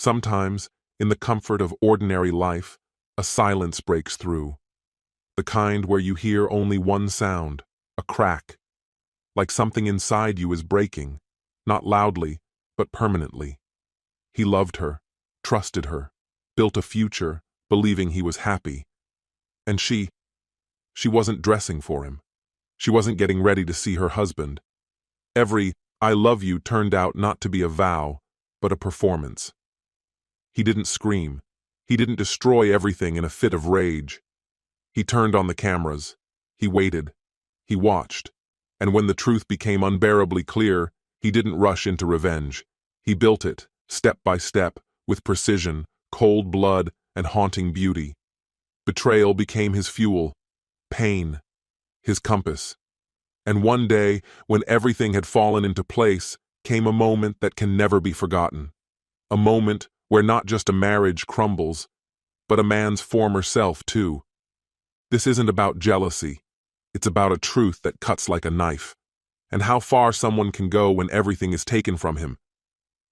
Sometimes, in the comfort of ordinary life, a silence breaks through. The kind where you hear only one sound, a crack, like something inside you is breaking, not loudly, but permanently. He loved her, trusted her, built a future, believing he was happy. And she wasn't dressing for him. She wasn't getting ready to see her husband. Every "I love you" turned out not to be a vow, but a performance. He didn't scream. He didn't destroy everything in a fit of rage. He turned on the cameras. He waited. He watched. And when the truth became unbearably clear, he didn't rush into revenge. He built it, step by step, with precision, cold blood, and haunting beauty. Betrayal became his fuel, pain, his compass. And one day, when everything had fallen into place, came a moment that can never be forgotten. A moment where not just a marriage crumbles, but a man's former self too. This isn't about jealousy. It's about a truth that cuts like a knife, and how far someone can go when everything is taken from him,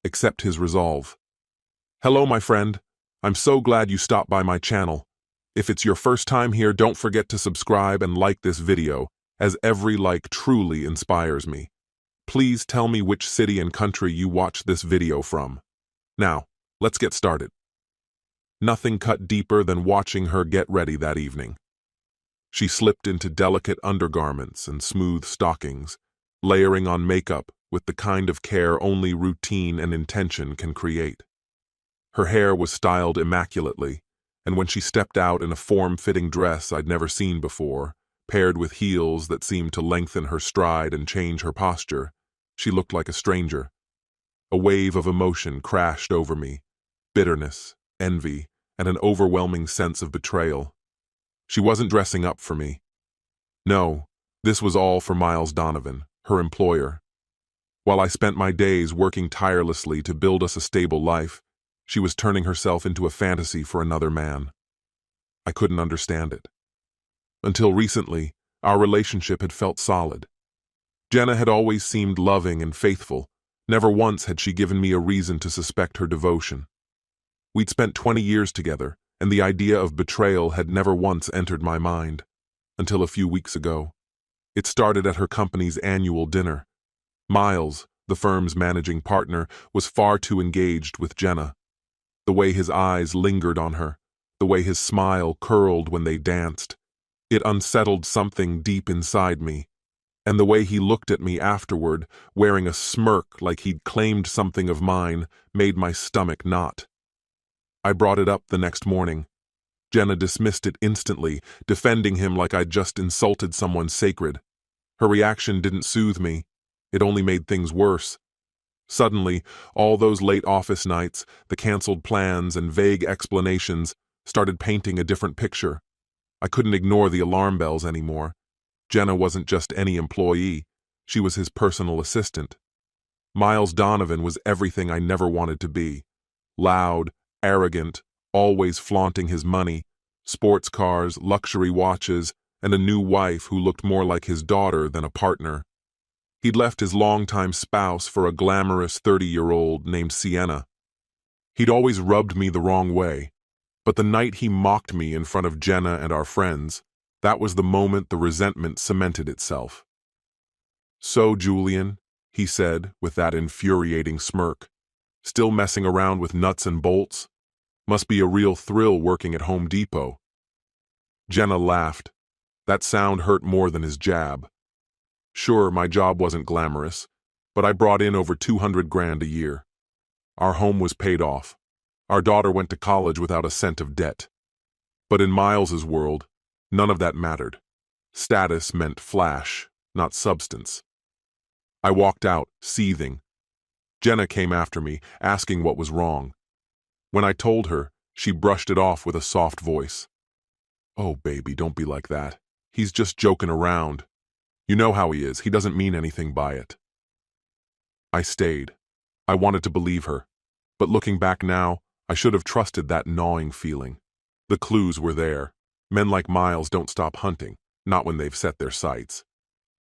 except his resolve. Hello, my friend. I'm so glad you stopped by my channel. If it's your first time here, don't forget to subscribe and like this video, as every like truly inspires me. Please tell me which city and country you watched this video from. Now, let's get started. Nothing cut deeper than watching her get ready that evening. She slipped into delicate undergarments and smooth stockings, layering on makeup with the kind of care only routine and intention can create. Her hair was styled immaculately, and when she stepped out in a form-fitting dress I'd never seen before, paired with heels that seemed to lengthen her stride and change her posture, she looked like a stranger. A wave of emotion crashed over me, bitterness, envy, and an overwhelming sense of betrayal. She wasn't dressing up for me. No, this was all for Miles Donovan, her employer. While I spent my days working tirelessly to build us a stable life, she was turning herself into a fantasy for another man. I couldn't understand it. Until recently, our relationship had felt solid. Jenna had always seemed loving and faithful. Never once had she given me a reason to suspect her devotion. We'd spent 20 years together, and the idea of betrayal had never once entered my mind, until a few weeks ago. It started at her company's annual dinner. Miles, the firm's managing partner, was far too engaged with Jenna. The way his eyes lingered on her, the way his smile curled when they danced, it unsettled something deep inside me. And the way he looked at me afterward, wearing a smirk like he'd claimed something of mine, made my stomach knot. I brought it up the next morning. Jenna dismissed it instantly, defending him like I'd just insulted someone sacred. Her reaction didn't soothe me. It only made things worse. Suddenly, all those late office nights, the canceled plans and vague explanations started painting a different picture. I couldn't ignore the alarm bells anymore. Jenna wasn't just any employee. She was his personal assistant. Miles Donovan was everything I never wanted to be. Loud, arrogant, always flaunting his money, sports cars, luxury watches, and a new wife who looked more like his daughter than a partner. He'd left his longtime spouse for a glamorous 30-year-old named Sienna. He'd always rubbed me the wrong way, but the night he mocked me in front of Jenna and our friends, that was the moment the resentment cemented itself. "So, Julian," he said with that infuriating smirk, "still messing around with nuts and bolts? Must be a real thrill working at Home Depot." Jenna laughed. That sound hurt more than his jab. Sure, my job wasn't glamorous, but I brought in over 200 grand a year. Our home was paid off. Our daughter went to college without a cent of debt. But in Miles's world, none of that mattered. Status meant flash, not substance. I walked out, seething. Jenna came after me, asking what was wrong. When I told her, she brushed it off with a soft voice. "Oh, baby, don't be like that. He's just joking around. You know how he is. He doesn't mean anything by it." I stayed. I wanted to believe her. But looking back now, I should have trusted that gnawing feeling. The clues were there. Men like Miles don't stop hunting, not when they've set their sights.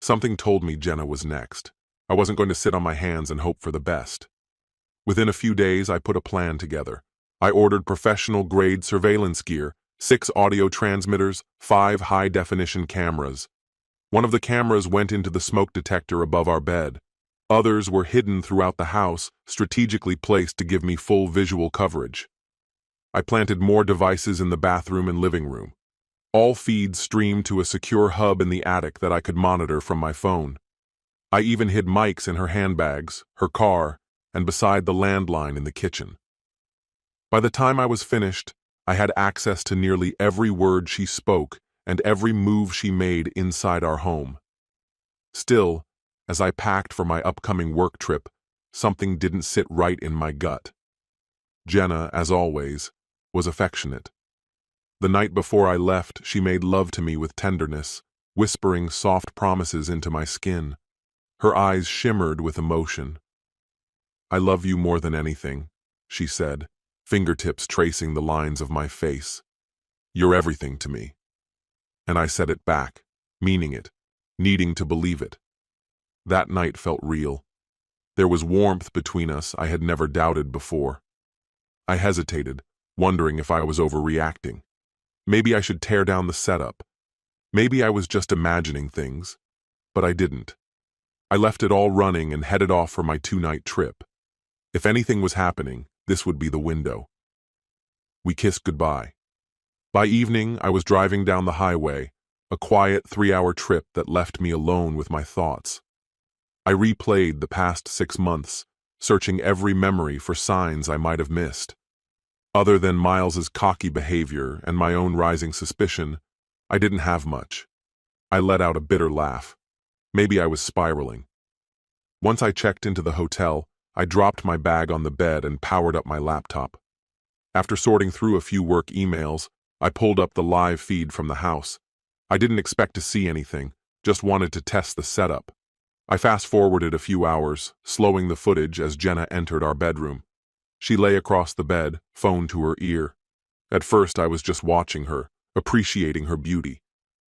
Something told me Jenna was next. I wasn't going to sit on my hands and hope for the best. Within a few days, I put a plan together. I ordered professional-grade surveillance gear, 6 audio transmitters, 5 high-definition cameras. One of the cameras went into the smoke detector above our bed. Others were hidden throughout the house, strategically placed to give me full visual coverage. I planted more devices in the bathroom and living room. All feeds streamed to a secure hub in the attic that I could monitor from my phone. I even hid mics in her handbags, her car, and beside the landline in the kitchen. By the time I was finished, I had access to nearly every word she spoke and every move she made inside our home. Still, as I packed for my upcoming work trip, something didn't sit right in my gut. Jenna, as always, was affectionate. The night before I left, she made love to me with tenderness, whispering soft promises into my skin. Her eyes shimmered with emotion. "I love you more than anything," she said, fingertips tracing the lines of my face. "You're everything to me." And I said it back, meaning it, needing to believe it. That night felt real. There was warmth between us I had never doubted before. I hesitated, wondering if I was overreacting. Maybe I should tear down the setup. Maybe I was just imagining things. But I didn't. I left it all running and headed off for my 2-night trip. If anything was happening, this would be the window. We kissed goodbye. By evening, I was driving down the highway, a quiet 3-hour trip that left me alone with my thoughts. I replayed the past 6 months, searching every memory for signs I might have missed. Other than Miles's cocky behavior and my own rising suspicion, I didn't have much. I let out a bitter laugh. Maybe I was spiraling. Once I checked into the hotel, I dropped my bag on the bed and powered up my laptop. After sorting through a few work emails, I pulled up the live feed from the house. I didn't expect to see anything, just wanted to test the setup. I fast-forwarded a few hours, slowing the footage as Jenna entered our bedroom. She lay across the bed, phone to her ear. At first I was just watching her, appreciating her beauty.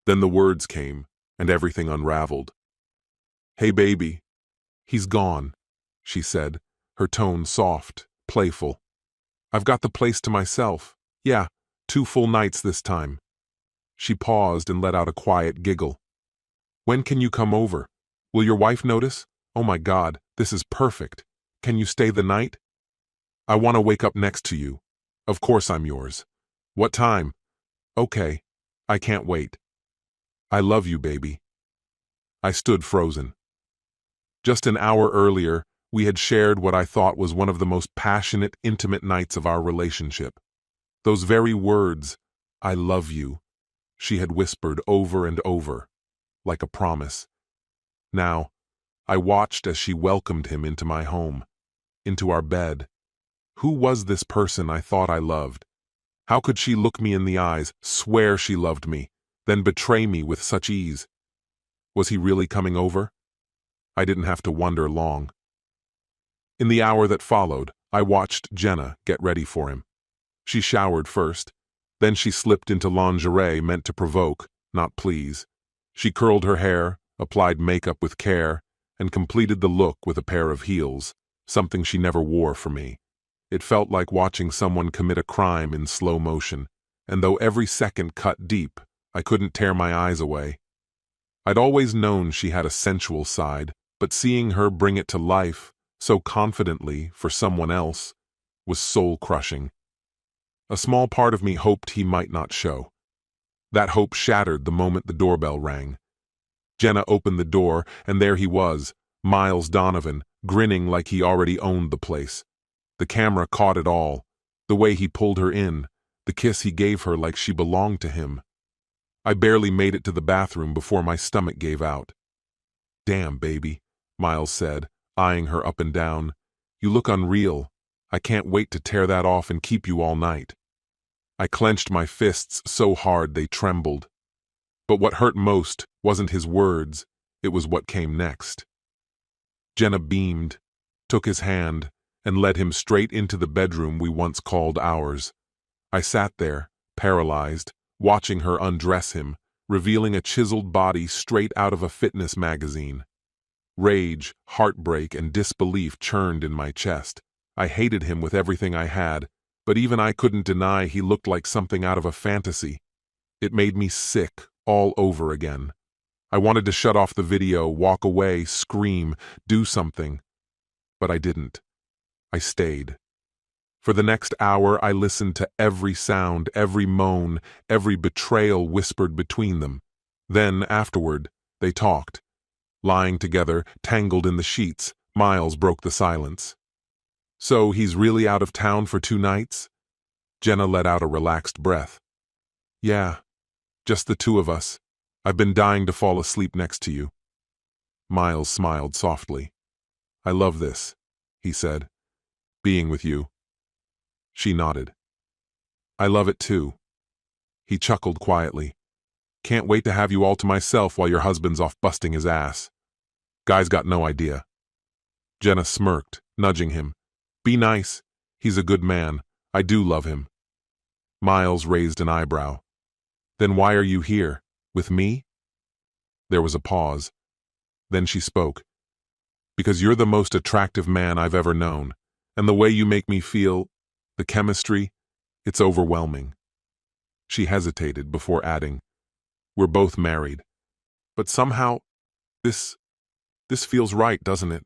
Then the words came, and everything unraveled. "Hey baby." "He's gone," she said, her tone soft, playful. "I've got the place to myself. Yeah, 2 full nights this time." She paused and let out a quiet giggle. "When can you come over? Will your wife notice? Oh my God, this is perfect. Can you stay the night?" "I want to wake up next to you. Of course I'm yours. What time?" "Okay. I can't wait." "I love you, baby." I stood frozen. Just an hour earlier, we had shared what I thought was one of the most passionate, intimate nights of our relationship. Those very words, "I love you," she had whispered over and over, like a promise. Now, I watched as she welcomed him into my home, into our bed. Who was this person I thought I loved? How could she look me in the eyes, swear she loved me, then betray me with such ease? Was he really coming over? I didn't have to wonder long. In the hour that followed, I watched Jenna get ready for him. She showered first, then she slipped into lingerie meant to provoke, not please. She curled her hair, applied makeup with care, and completed the look with a pair of heels, something she never wore for me. It felt like watching someone commit a crime in slow motion, and though every second cut deep, I couldn't tear my eyes away. I'd always known she had a sensual side, but seeing her bring it to life, so confidently, for someone else, was soul-crushing. A small part of me hoped he might not show. That hope shattered the moment the doorbell rang. Jenna opened the door, and there he was, Miles Donovan, grinning like he already owned the place. The camera caught it all, the way he pulled her in, the kiss he gave her like she belonged to him. I barely made it to the bathroom before my stomach gave out. "Damn, baby," Miles said, eyeing her up and down. "You look unreal. I can't wait to tear that off and keep you all night." I clenched my fists so hard they trembled. But what hurt most wasn't his words, it was what came next. Jenna beamed, took his hand, and led him straight into the bedroom we once called ours. I sat there, paralyzed, watching her undress him, revealing a chiseled body straight out of a fitness magazine. Rage, heartbreak, and disbelief churned in my chest. I hated him with everything I had, but even I couldn't deny he looked like something out of a fantasy. It made me sick all over again. I wanted to shut off the video, walk away, scream, do something. But I didn't. I stayed. For the next hour, I listened to every sound, every moan, every betrayal whispered between them. Then, afterward, they talked. Lying together, tangled in the sheets, Miles broke the silence. "So he's really out of town for 2 nights?" Jenna let out a relaxed breath. "Yeah, just the 2 of us. I've been dying to fall asleep next to you." Miles smiled softly. "I love this," he said. "Being with you." She nodded. "I love it too." He chuckled quietly. "Can't wait to have you all to myself while your husband's off busting his ass." Guy's got no idea. Jenna smirked, nudging him. "Be nice. He's a good man. I do love him." Miles raised an eyebrow. "Then why are you here? With me?" There was a pause. Then she spoke. "Because you're the most attractive man I've ever known, and the way you make me feel, the chemistry, it's overwhelming." She hesitated before adding, "We're both married. But somehow, this feels right, doesn't it?"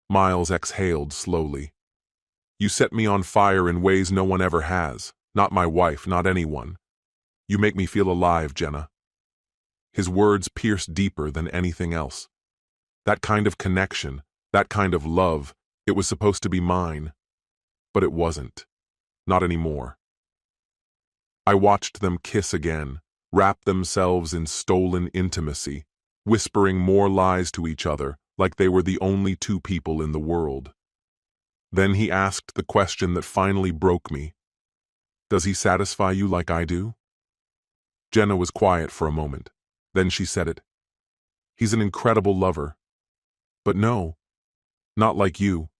Miles exhaled slowly. "You set me on fire in ways no one ever has. Not my wife, not anyone. You make me feel alive, Jenna." His words pierced deeper than anything else. That kind of connection, that kind of love, it was supposed to be mine. But it wasn't. Not anymore. I watched them kiss again, wrap themselves in stolen intimacy, whispering more lies to each other like they were the only 2 people in the world. Then he asked the question that finally broke me. "Does he satisfy you like I do?" Jenna was quiet for a moment. Then she said it. "He's an incredible lover. But no, not like you.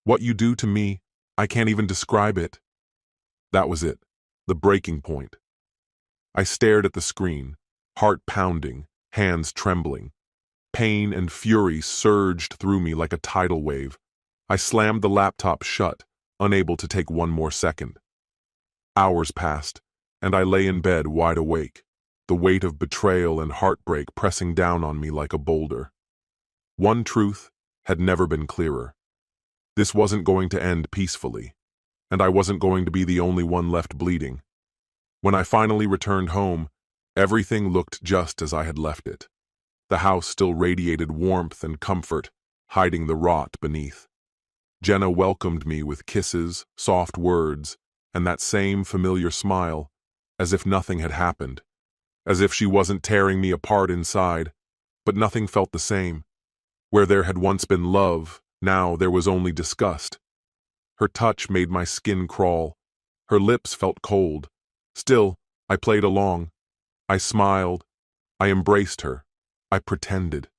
What you do to me, I can't even describe it." That was it, the breaking point. I stared at the screen, heart pounding, hands trembling. Pain and fury surged through me like a tidal wave. I slammed the laptop shut, unable to take one more second. Hours passed, and I lay in bed wide awake, the weight of betrayal and heartbreak pressing down on me like a boulder. One truth had never been clearer. This wasn't going to end peacefully, and I wasn't going to be the only one left bleeding. When I finally returned home, everything looked just as I had left it. The house still radiated warmth and comfort, hiding the rot beneath. Jenna welcomed me with kisses, soft words, and that same familiar smile, as if nothing had happened, as if she wasn't tearing me apart inside, but nothing felt the same. Where there had once been love, now there was only disgust. Her touch made my skin crawl. Her lips felt cold. Still, I played along. I smiled. I embraced her. I pretended.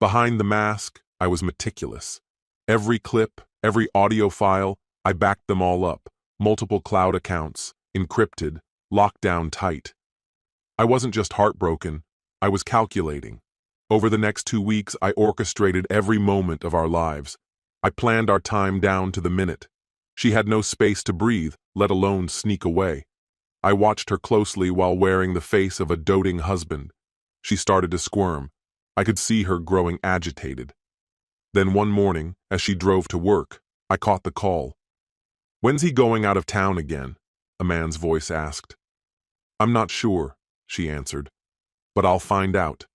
Behind the mask, I was meticulous. Every clip, every audio file, I backed them all up. Multiple cloud accounts, encrypted, locked down tight. I wasn't just heartbroken, I was calculating. Over the next 2 weeks, I orchestrated every moment of our lives. I planned our time down to the minute. She had no space to breathe, let alone sneak away. I watched her closely while wearing the face of a doting husband. She started to squirm. I could see her growing agitated. Then one morning, as she drove to work, I caught the call. "When's he going out of town again?" a man's voice asked. "I'm not sure," she answered, "but I'll find out.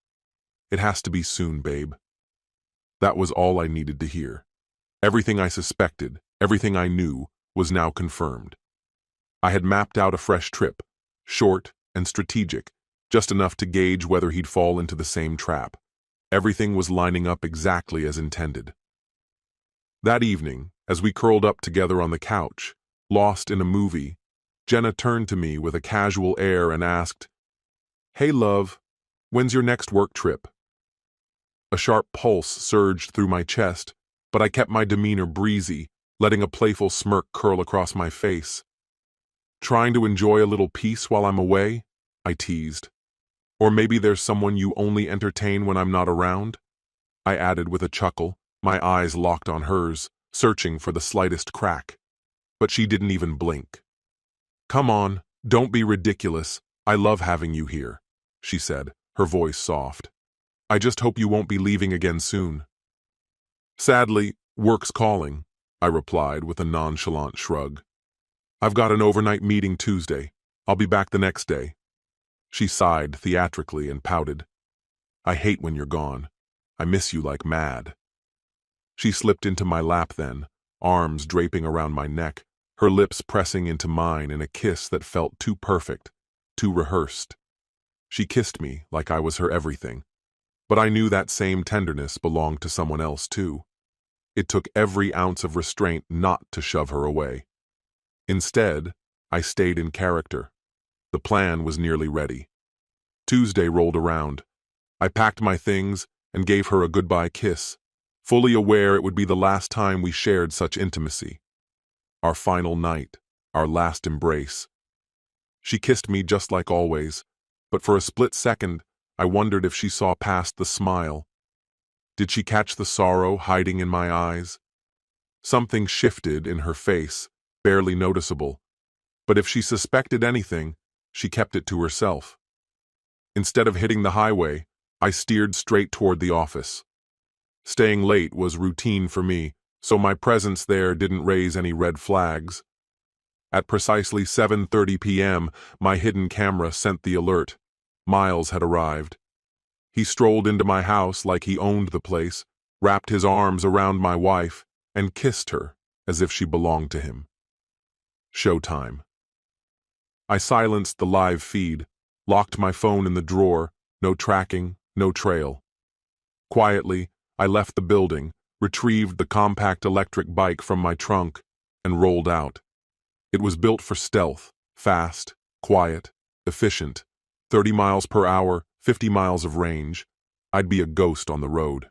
It has to be soon, babe." That was all I needed to hear. Everything I suspected, everything I knew, was now confirmed. I had mapped out a fresh trip, short and strategic, just enough to gauge whether he'd fall into the same trap. Everything was lining up exactly as intended. That evening, as we curled up together on the couch, lost in a movie, Jenna turned to me with a casual air and asked, "Hey love, when's your next work trip?" A sharp pulse surged through my chest, but I kept my demeanor breezy, letting a playful smirk curl across my face. "Trying to enjoy a little peace while I'm away?" I teased. "Or maybe there's someone you only entertain when I'm not around?" I added with a chuckle, my eyes locked on hers, searching for the slightest crack. But she didn't even blink. "Come on, don't be ridiculous. I love having you here," she said, her voice soft. "I just hope you won't be leaving again soon." "Sadly, work's calling," I replied with a nonchalant shrug. "I've got an overnight meeting Tuesday. I'll be back the next day." She sighed theatrically and pouted. "I hate when you're gone. I miss you like mad." She slipped into my lap then, arms draping around my neck, her lips pressing into mine in a kiss that felt too perfect, too rehearsed. She kissed me like I was her everything, but I knew that same tenderness belonged to someone else too. It took every ounce of restraint not to shove her away. Instead, I stayed in character. The plan was nearly ready. Tuesday rolled around. I packed my things and gave her a goodbye kiss, fully aware it would be the last time we shared such intimacy. Our final night, our last embrace. She kissed me just like always, but for a split second, I wondered if she saw past the smile. Did she catch the sorrow hiding in my eyes? Something shifted in her face, barely noticeable, but if she suspected anything, she kept it to herself. Instead of hitting the highway, I steered straight toward the office. Staying late was routine for me, so my presence there didn't raise any red flags. At precisely 7:30 p.m., my hidden camera sent the alert. Miles had arrived. He strolled into my house like he owned the place, wrapped his arms around my wife, and kissed her as if she belonged to him. Showtime. I silenced the live feed, locked my phone in the drawer, no tracking, no trail. Quietly, I left the building, retrieved the compact electric bike from my trunk, and rolled out. It was built for stealth, fast, quiet, efficient. 30 miles per hour, 50 miles of range. I'd be a ghost on the road.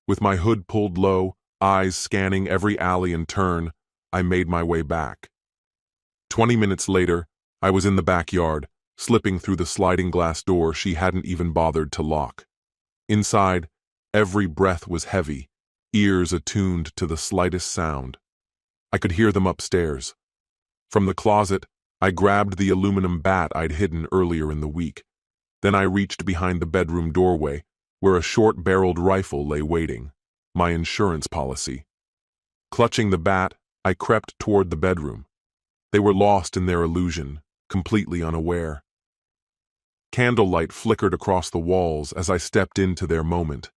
With my hood pulled low, eyes scanning every alley and turn, I made my way back. 20 minutes later, I was in the backyard, slipping through the sliding glass door she hadn't even bothered to lock. Inside, every breath was heavy, ears attuned to the slightest sound. I could hear them upstairs. From the closet, I grabbed the aluminum bat I'd hidden earlier in the week. Then I reached behind the bedroom doorway, where a short-barreled rifle lay waiting, my insurance policy. Clutching the bat, I crept toward the bedroom. They were lost in their illusion, completely unaware. Candlelight flickered across the walls as I stepped into their moment.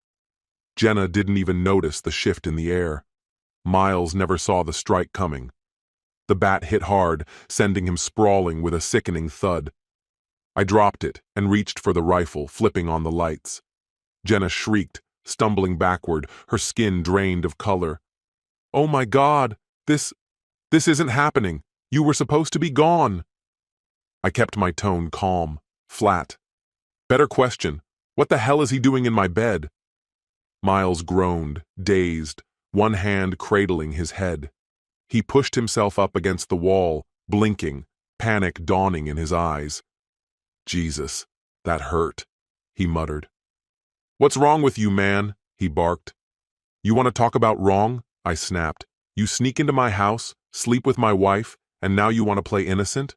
Jenna didn't even notice the shift in the air. Miles never saw the strike coming. The bat hit hard, sending him sprawling with a sickening thud. I dropped it and reached for the rifle, flipping on the lights. Jenna shrieked, stumbling backward, her skin drained of color. "Oh my God, this isn't happening. You were supposed to be gone." I kept my tone calm, flat. "Better question, what the hell is he doing in my bed?" Miles groaned, dazed, one hand cradling his head. He pushed himself up against the wall, blinking, panic dawning in his eyes. "Jesus, that hurt," he muttered. "What's wrong with you, man?" he barked. "You want to talk about wrong?" I snapped. "You sneak into my house, sleep with my wife, and now you want to play innocent?"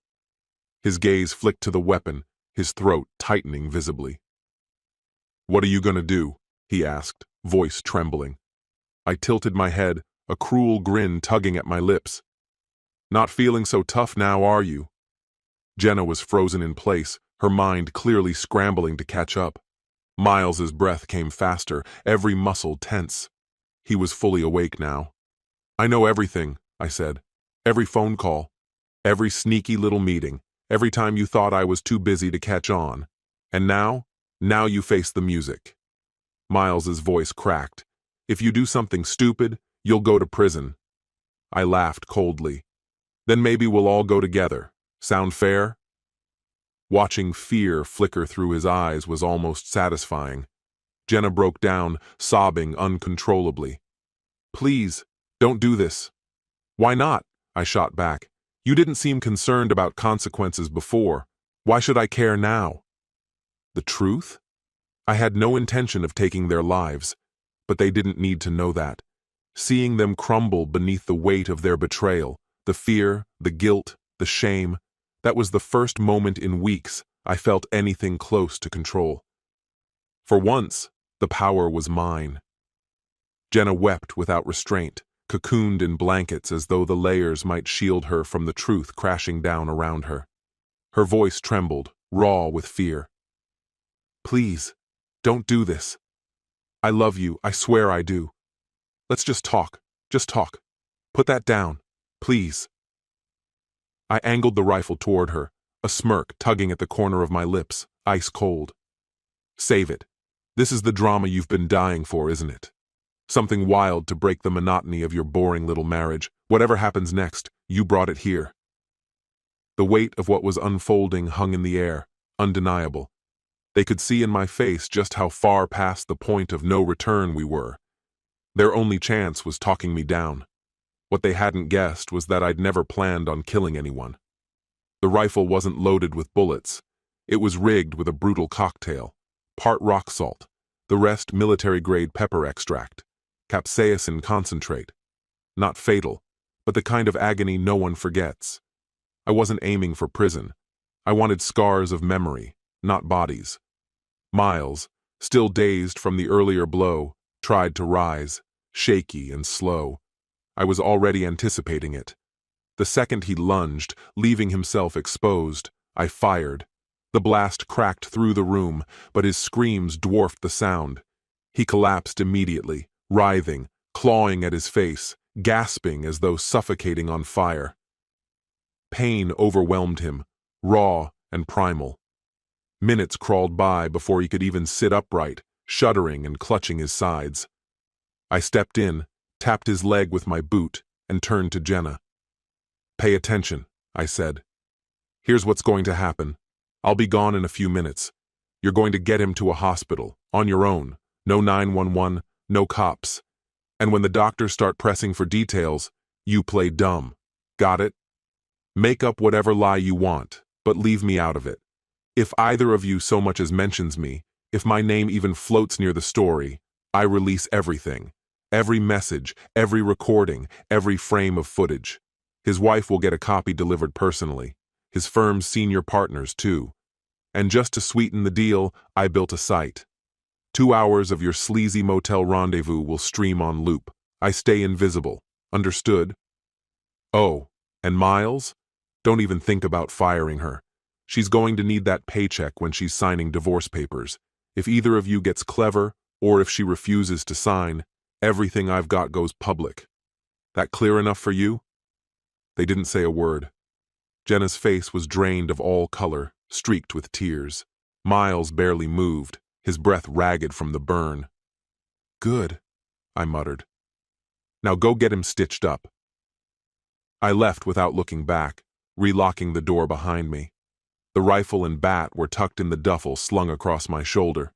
His gaze flicked to the weapon, his throat tightening visibly. "What are you going to do?" he asked, voice trembling. I tilted my head, a cruel grin tugging at my lips. "Not feeling so tough now, are you?" Jenna was frozen in place, her mind clearly scrambling to catch up. Miles's breath came faster, every muscle tense. He was fully awake now. "I know everything," I said. "Every phone call, every sneaky little meeting, every time you thought I was too busy to catch on. And now you face the music." Miles's voice cracked. "If you do something stupid, you'll go to prison." I laughed coldly. "Then maybe we'll all go together. Sound fair?" Watching fear flicker through his eyes was almost satisfying. Jenna broke down, sobbing uncontrollably. "Please, don't do this." "Why not?" I shot back. "You didn't seem concerned about consequences before. Why should I care now?" The truth? I had no intention of taking their lives, but they didn't need to know that. seeing them crumble beneath the weight of their betrayal, the fear, the guilt, the shame. That was the first moment in weeks I felt anything close to control. For once, the power was mine. Jenna wept without restraint, cocooned in blankets as though the layers might shield her from the truth crashing down around her. Her voice trembled, raw with fear. "Please, don't do this. I love you, I swear I do. Let's just talk. Just talk. Put that down. Please." I angled the rifle toward her, a smirk tugging at the corner of my lips, ice cold. "Save it. This is the drama you've been dying for, isn't it? Something wild to break the monotony of your boring little marriage. Whatever happens next, you brought it here." The weight of what was unfolding hung in the air, undeniable. They could see in my face just how far past the point of no return we were. Their only chance was talking me down. What they hadn't guessed was that I'd never planned on killing anyone. The rifle wasn't loaded with bullets. It was rigged with a brutal cocktail. Part rock salt, the rest military-grade pepper extract, capsaicin concentrate. Not fatal, but the kind of agony no one forgets. I wasn't aiming for prison. I wanted scars of memory, not bodies. Miles, still dazed from the earlier blow, tried to rise, shaky and slow. I was already anticipating it. The second he lunged, leaving himself exposed, I fired. The blast cracked through the room, but his screams dwarfed the sound. He collapsed immediately, writhing, clawing at his face, gasping as though suffocating on fire. Pain overwhelmed him, raw and primal. Minutes crawled by before he could even sit upright, shuddering and clutching his sides. I stepped in, tapped his leg with my boot, and turned to Jenna. "Pay attention," I said. "Here's what's going to happen. I'll be gone in a few minutes. You're going to get him to a hospital, on your own. No 911, no cops. And when the doctors start pressing for details, you play dumb. Got it? Make up whatever lie you want, but leave me out of it. If either of you so much as mentions me, if my name even floats near the story, I release everything. Every message, every recording, every frame of footage. His wife will get a copy delivered personally. His firm's senior partners, too. And just to sweeten the deal, I built a site. 2 hours of your sleazy motel rendezvous will stream on loop. I stay invisible. Understood? Oh, and Miles? Don't even think about firing her. She's going to need that paycheck when she's signing divorce papers. If either of you gets clever, or if she refuses to sign, everything I've got goes public. That clear enough for you?" They didn't say a word. Jenna's face was drained of all color, streaked with tears. Miles barely moved, his breath ragged from the burn. "Good," I muttered. "Now go get him stitched up." I left without looking back, relocking the door behind me. The rifle and bat were tucked in the duffel slung across my shoulder.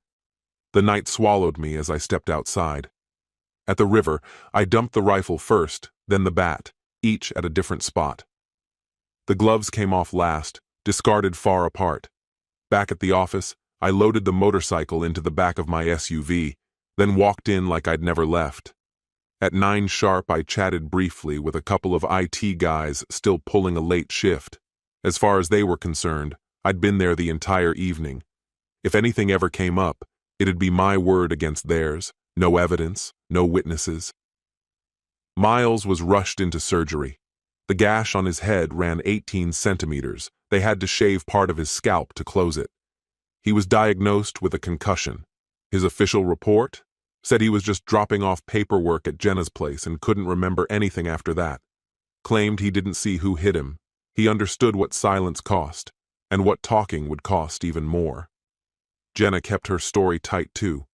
The night swallowed me as I stepped outside. At the river, I dumped the rifle first, then the bat, each at a different spot. The gloves came off last, discarded far apart. Back at the office, I loaded the motorcycle into the back of my SUV, then walked in like I'd never left. At 9 sharp, I chatted briefly with a couple of IT guys still pulling a late shift. As far as they were concerned, I'd been there the entire evening. If anything ever came up, it'd be my word against theirs. No evidence, no witnesses. Miles was rushed into surgery. The gash on his head ran 18 centimeters. They had to shave part of his scalp to close it. He was diagnosed with a concussion. His official report said he was just dropping off paperwork at Jenna's place and couldn't remember anything after that. Claimed he didn't see who hit him. He understood what silence cost, and what talking would cost even more. Jenna kept her story tight too.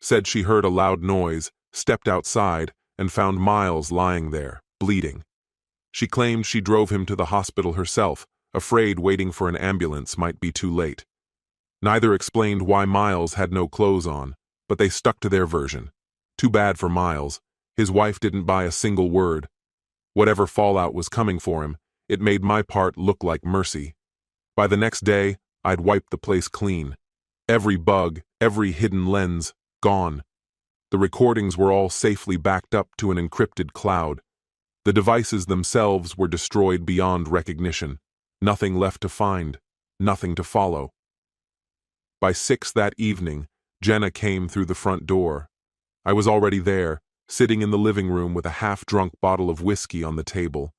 Said she heard a loud noise, stepped outside, and found Miles lying there, bleeding. She claimed she drove him to the hospital herself, afraid waiting for an ambulance might be too late. Neither explained why Miles had no clothes on, but they stuck to their version. Too bad for Miles. His wife didn't buy a single word. Whatever fallout was coming for him, it made my part look like mercy. By the next day, I'd wiped the place clean. Every bug, every hidden lens, gone. The recordings were all safely backed up to an encrypted cloud. The devices themselves were destroyed beyond recognition. Nothing left to find, nothing to follow. By 6 that evening, Jenna came through the front door. I was already there, sitting in the living room with a half-drunk bottle of whiskey on the table.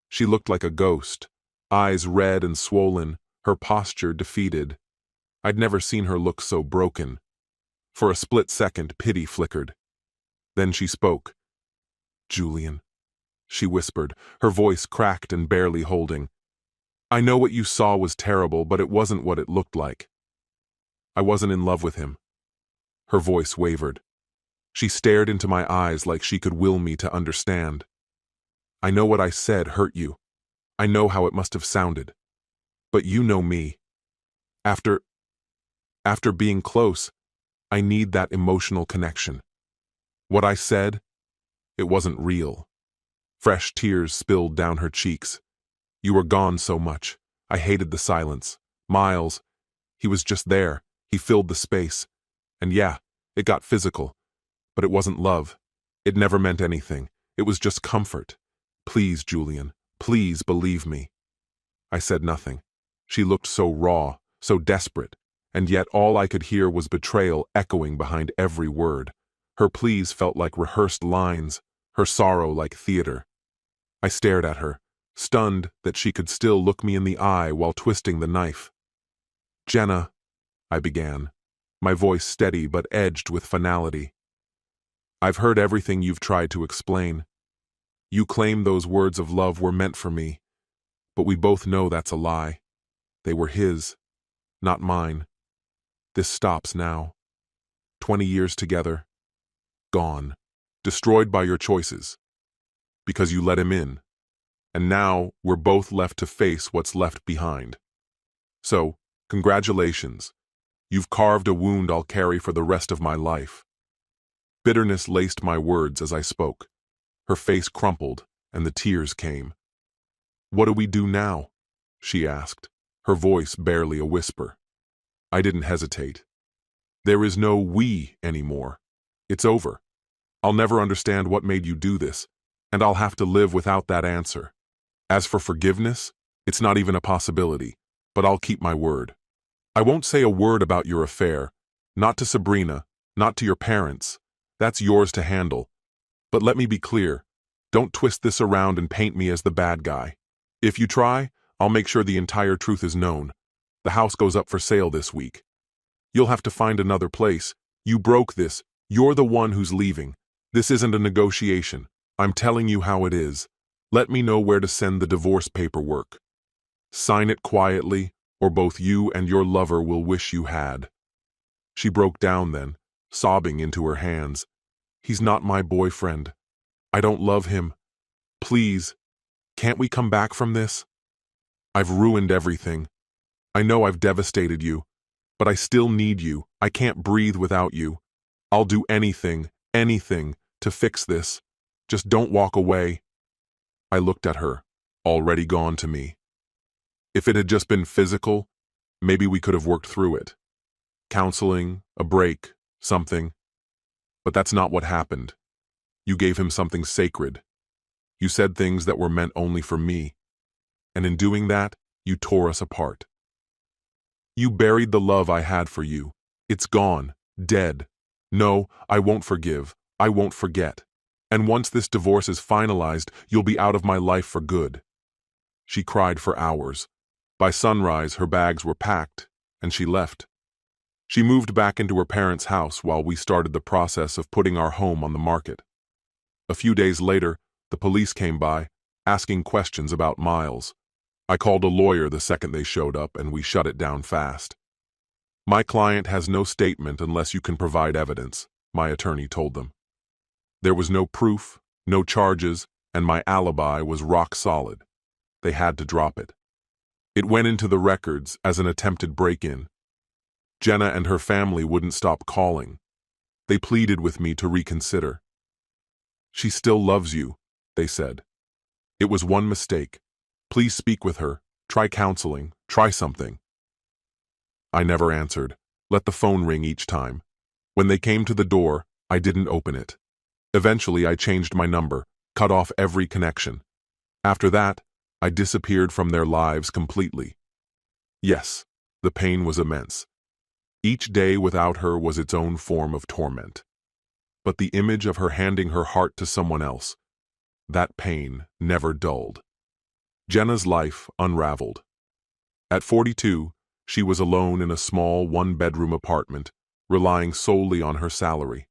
She looked like a ghost, eyes red and swollen, her posture defeated. I'd never seen her look so broken. For a split second, pity flickered. Then she spoke. "Julian," she whispered, her voice cracked and barely holding. "I know what you saw was terrible, but it wasn't what it looked like. I wasn't in love with him." Her voice wavered. She stared into my eyes like she could will me to understand. "I know what I said hurt you. I know how it must have sounded. But you know me. After being close, I need that emotional connection. What I said, it wasn't real." Fresh tears spilled down her cheeks. "You were gone so much. I hated the silence. Miles, he was just there. He filled the space. And yeah, it got physical. But it wasn't love. It never meant anything. It was just comfort. Please, Julian, please believe me." I said nothing. She looked so raw, so desperate, and yet all I could hear was betrayal echoing behind every word. Her pleas felt like rehearsed lines, her sorrow like theater. I stared at her, stunned that she could still look me in the eye while twisting the knife. "Jenna," I began, my voice steady but edged with finality. "I've heard everything you've tried to explain. You claim those words of love were meant for me, but we both know that's a lie. They were his, not mine. This stops now. 20 years together, gone, destroyed by your choices, because you let him in. And now we're both left to face what's left behind. So, congratulations. You've carved a wound I'll carry for the rest of my life." Bitterness laced my words as I spoke. Her face crumpled, and the tears came. "What do we do now?" she asked, her voice barely a whisper. I didn't hesitate. "There is no we anymore. It's over. I'll never understand what made you do this, and I'll have to live without that answer. As for forgiveness, it's not even a possibility, but I'll keep my word. I won't say a word about your affair, not to Sabrina, not to your parents. That's yours to handle. But let me be clear, don't twist this around and paint me as the bad guy. If you try, I'll make sure the entire truth is known. The house goes up for sale this week. You'll have to find another place. You broke this. You're the one who's leaving. This isn't a negotiation. I'm telling you how it is. Let me know where to send the divorce paperwork. Sign it quietly, or both you and your lover will wish you had." She broke down then, sobbing into her hands. "He's not my boyfriend. I don't love him. Please, can't we come back from this? I've ruined everything. I know I've devastated you, but I still need you. I can't breathe without you. I'll do anything, anything, to fix this. Just don't walk away." I looked at her, already gone to me. If it had just been physical, maybe we could have worked through it. Counseling, a break, something. But that's not what happened. You gave him something sacred. You said things that were meant only for me. And in doing that, you tore us apart. You buried the love I had for you. It's gone, dead. No, I won't forgive. I won't forget. And once this divorce is finalized, you'll be out of my life for good." She cried for hours. By sunrise, her bags were packed, and she left. She moved back into her parents' house while we started the process of putting our home on the market. A few days later, the police came by, asking questions about Miles. I called a lawyer the second they showed up, and we shut it down fast. "My client has no statement unless you can provide evidence," my attorney told them. There was no proof, no charges, and my alibi was rock solid. They had to drop it. It went into the records as an attempted break-in. Jenna and her family wouldn't stop calling. They pleaded with me to reconsider. "She still loves you," they said. "It was one mistake. Please speak with her. Try counseling. Try something." I never answered. Let the phone ring each time. When they came to the door, I didn't open it. Eventually, I changed my number, cut off every connection. After that, I disappeared from their lives completely. Yes, the pain was immense. Each day without her was its own form of torment. But the image of her handing her heart to someone else, that pain never dulled. Jenna's life unraveled. At 42, she was alone in a small one-bedroom apartment, relying solely on her salary.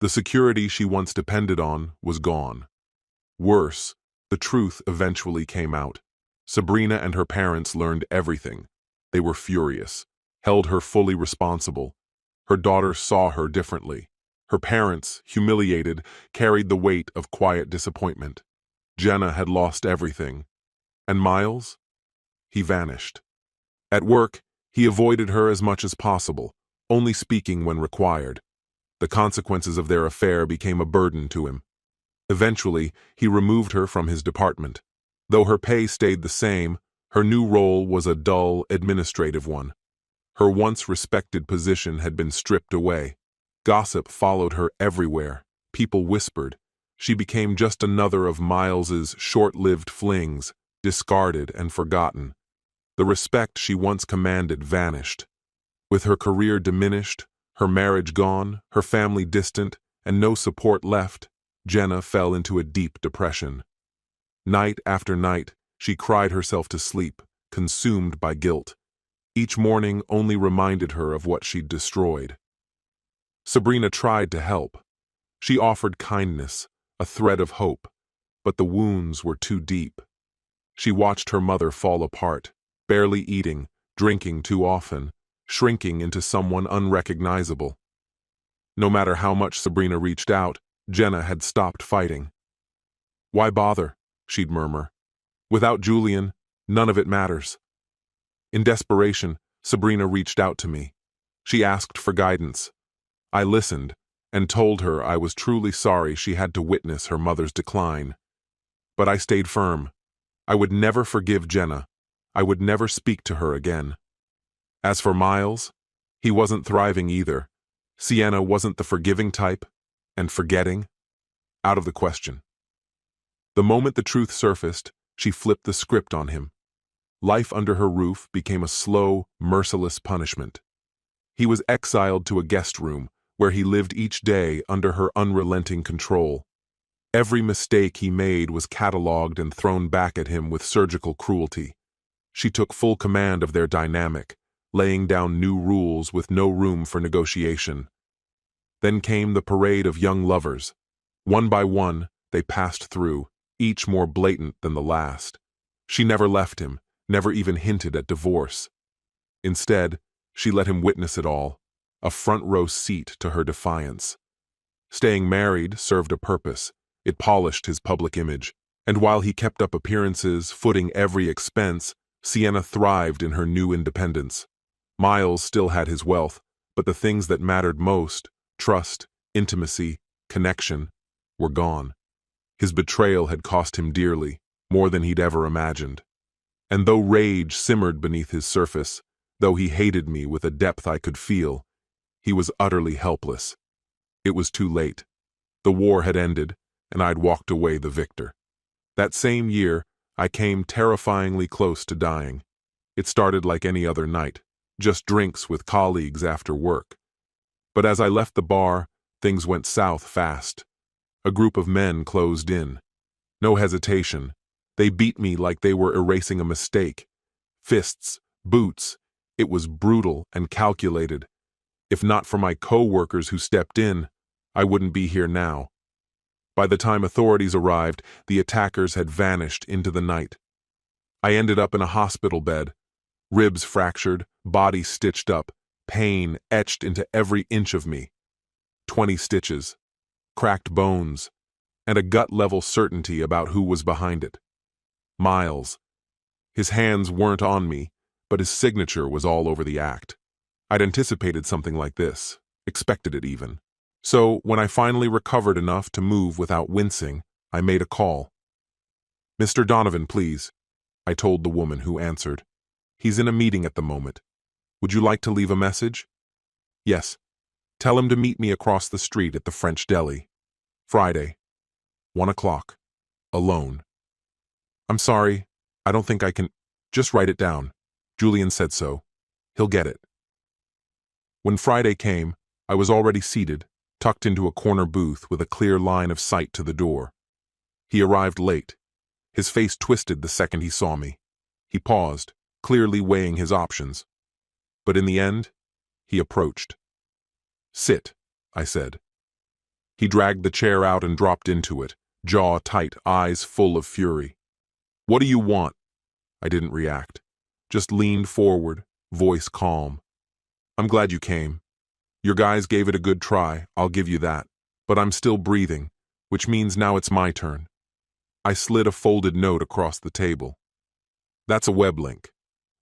The security she once depended on was gone. Worse, the truth eventually came out. Sabrina and her parents learned everything. They were furious, held her fully responsible. Her daughter saw her differently. Her parents, humiliated, carried the weight of quiet disappointment. Jenna had lost everything. And Miles? He vanished. At work, he avoided her as much as possible, only speaking when required. The consequences of their affair became a burden to him. Eventually, he removed her from his department. Though her pay stayed the same, her new role was a dull, administrative one. Her once respected position had been stripped away. Gossip followed her everywhere. People whispered. She became just another of Miles's short-lived flings, discarded and forgotten. The respect she once commanded vanished. With her career diminished, her marriage gone, her family distant, and no support left, Jenna fell into a deep depression. Night after night, she cried herself to sleep, consumed by guilt. Each morning only reminded her of what she'd destroyed. Sabrina tried to help. She offered kindness, a thread of hope, but the wounds were too deep. She watched her mother fall apart, barely eating, drinking too often, shrinking into someone unrecognizable. No matter how much Sabrina reached out, Jenna had stopped fighting. "Why bother?" she'd murmur. "Without Julian, none of it matters." In desperation, Sabrina reached out to me. She asked for guidance. I listened and told her I was truly sorry she had to witness her mother's decline. But I stayed firm. I would never forgive Jenna. I would never speak to her again. As for Miles, he wasn't thriving either. Sienna wasn't the forgiving type, and forgetting? Out of the question. The moment the truth surfaced, she flipped the script on him. Life under her roof became a slow, merciless punishment. He was exiled to a guest room, where he lived each day under her unrelenting control. Every mistake he made was catalogued and thrown back at him with surgical cruelty. She took full command of their dynamic, laying down new rules with no room for negotiation. Then came the parade of young lovers. One by one, they passed through, each more blatant than the last. She never left him, never even hinted at divorce. Instead, she let him witness it all, a front-row seat to her defiance. Staying married served a purpose. It polished his public image, and while he kept up appearances, footing every expense, Sienna thrived in her new independence. Miles still had his wealth, but the things that mattered most, trust, intimacy, connection, were gone. His betrayal had cost him dearly, more than he'd ever imagined. And though rage simmered beneath his surface, though he hated me with a depth I could feel, he was utterly helpless. It was too late. The war had ended, and I'd walked away the victor. That same year, I came terrifyingly close to dying. It started like any other night, just drinks with colleagues after work. But as I left the bar, things went south fast. A group of men closed in. No hesitation. They beat me like they were erasing a mistake. Fists, boots. It was brutal and calculated. If not for my co-workers who stepped in, I wouldn't be here now. By the time authorities arrived, the attackers had vanished into the night. I ended up in a hospital bed, ribs fractured, body stitched up, pain etched into every inch of me. 20 stitches, cracked bones, and a gut-level certainty about who was behind it. Miles. His hands weren't on me, but his signature was all over the act. I'd anticipated something like this, expected it even. So, when I finally recovered enough to move without wincing, I made a call. "Mr. Donovan, please," I told the woman who answered. "He's in a meeting at the moment. Would you like to leave a message?" "Yes. Tell him to meet me across the street at the French deli. Friday, 1 o'clock. Alone. I'm sorry, I don't think I can. Just write it down. Julian said so. He'll get it. When Friday came, I was already seated, tucked into a corner booth with a clear line of sight to the door. He arrived late. His face twisted the second he saw me. He paused, clearly weighing his options. But in the end, he approached. Sit, I said. He dragged the chair out and dropped into it, jaw tight, eyes full of fury. What do you want? I didn't react, just leaned forward, voice calm. I'm glad you came. Your guys gave it a good try, I'll give you that. But I'm still breathing, which means now it's my turn. I slid a folded note across the table. That's a web link.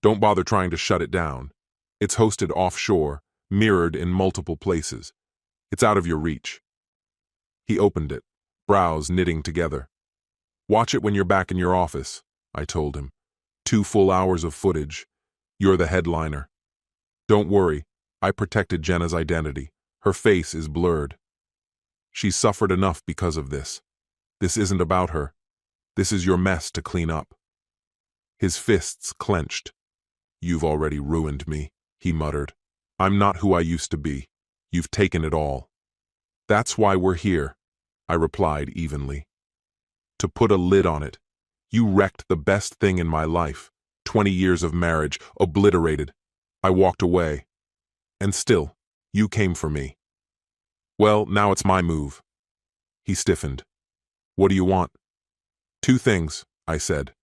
Don't bother trying to shut it down. It's hosted offshore, mirrored in multiple places. It's out of your reach. He opened it, brows knitting together. Watch it when you're back in your office, I told him. 2 full hours of footage. You're the headliner. Don't worry, I protected Jenna's identity. Her face is blurred. She's suffered enough because of this. This isn't about her. This is your mess to clean up. His fists clenched. You've already ruined me, he muttered. I'm not who I used to be. You've taken it all. That's why we're here, I replied evenly. To put a lid on it. You wrecked the best thing in my life. 20 years of marriage, obliterated. I walked away. And still, you came for me. Well, now it's my move. He stiffened. What do you want? 2 things, I said.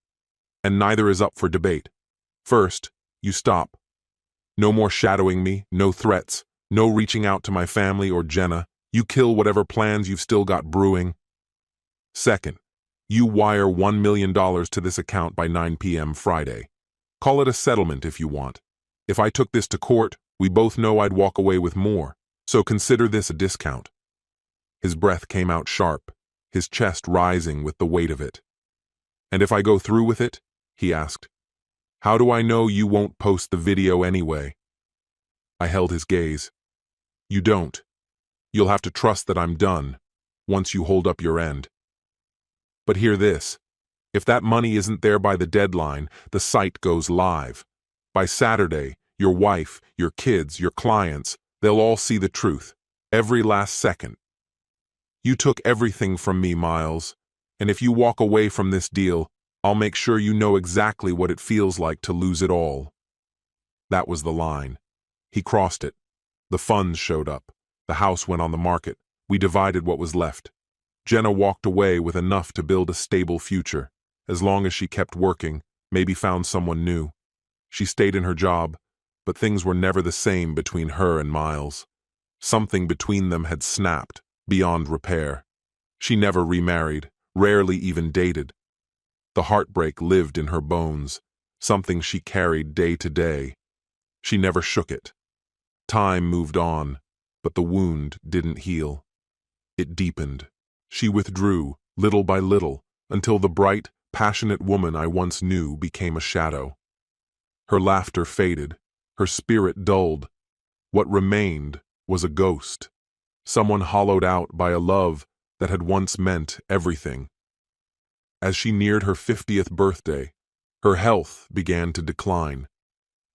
And neither is up for debate. First, you stop. No more shadowing me, no threats, no reaching out to my family or Jenna. You kill whatever plans you've still got brewing. Second, you wire $1 million to this account by 9 p.m. Friday. Call it a settlement if you want. If I took this to court, we both know I'd walk away with more, so consider this a discount. His breath came out sharp, his chest rising with the weight of it. And if I go through with it? He asked. How do I know you won't post the video anyway? I held his gaze. You don't. You'll have to trust that I'm done, once you hold up your end. But hear this. If that money isn't there by the deadline, the site goes live. By Saturday, your wife, your kids, your clients, they'll all see the truth, every last second. You took everything from me, Miles, and if you walk away from this deal, I'll make sure you know exactly what it feels like to lose it all. That was the line. He crossed it. The funds showed up. The house went on the market. We divided what was left. Jenna walked away with enough to build a stable future. As long as she kept working, maybe found someone new. She stayed in her job, but things were never the same between her and Miles. Something between them had snapped, beyond repair. She never remarried, rarely even dated. The heartbreak lived in her bones, something she carried day to day. She never shook it. Time moved on, but the wound didn't heal. It deepened. She withdrew, little by little, until the bright, passionate woman I once knew became a shadow. Her laughter faded, her spirit dulled. What remained was a ghost, someone hollowed out by a love that had once meant everything. As she neared her 50th birthday, her health began to decline.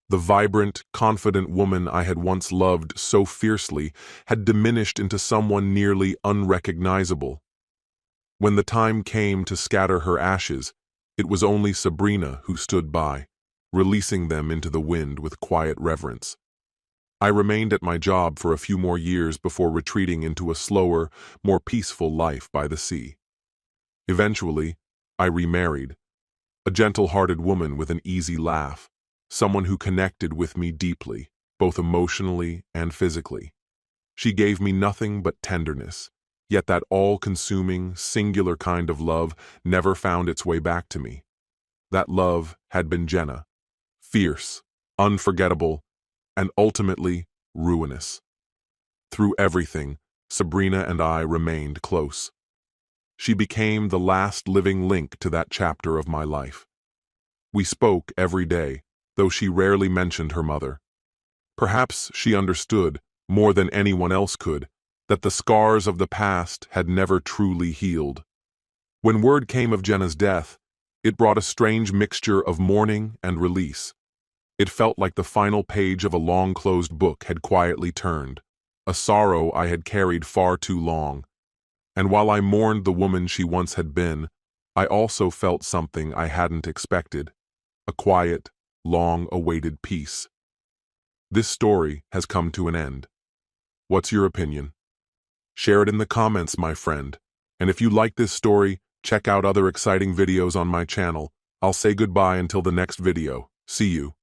The vibrant, confident woman I had once loved so fiercely had diminished into someone nearly unrecognizable. When the time came to scatter her ashes, it was only Sabrina who stood by, releasing them into the wind with quiet reverence. I remained at my job for a few more years before retreating into a slower, more peaceful life by the sea. Eventually, I remarried, a gentle-hearted woman with an easy laugh, someone who connected with me deeply, both emotionally and physically. She gave me nothing but tenderness, yet that all-consuming, singular kind of love never found its way back to me. That love had been Jenna, fierce, unforgettable, and ultimately ruinous. Through everything, Sabrina and I remained close. She became the last living link to that chapter of my life. We spoke every day, though she rarely mentioned her mother. Perhaps she understood, more than anyone else could, that the scars of the past had never truly healed. When word came of Jenna's death, it brought a strange mixture of mourning and release. It felt like the final page of a long-closed book had quietly turned, a sorrow I had carried far too long. And while I mourned the woman she once had been, I also felt something I hadn't expected, a quiet, long-awaited peace. This story has come to an end. What's your opinion? Share it in the comments, my friend. And if you like this story, check out other exciting videos on my channel. I'll say goodbye until the next video. See you.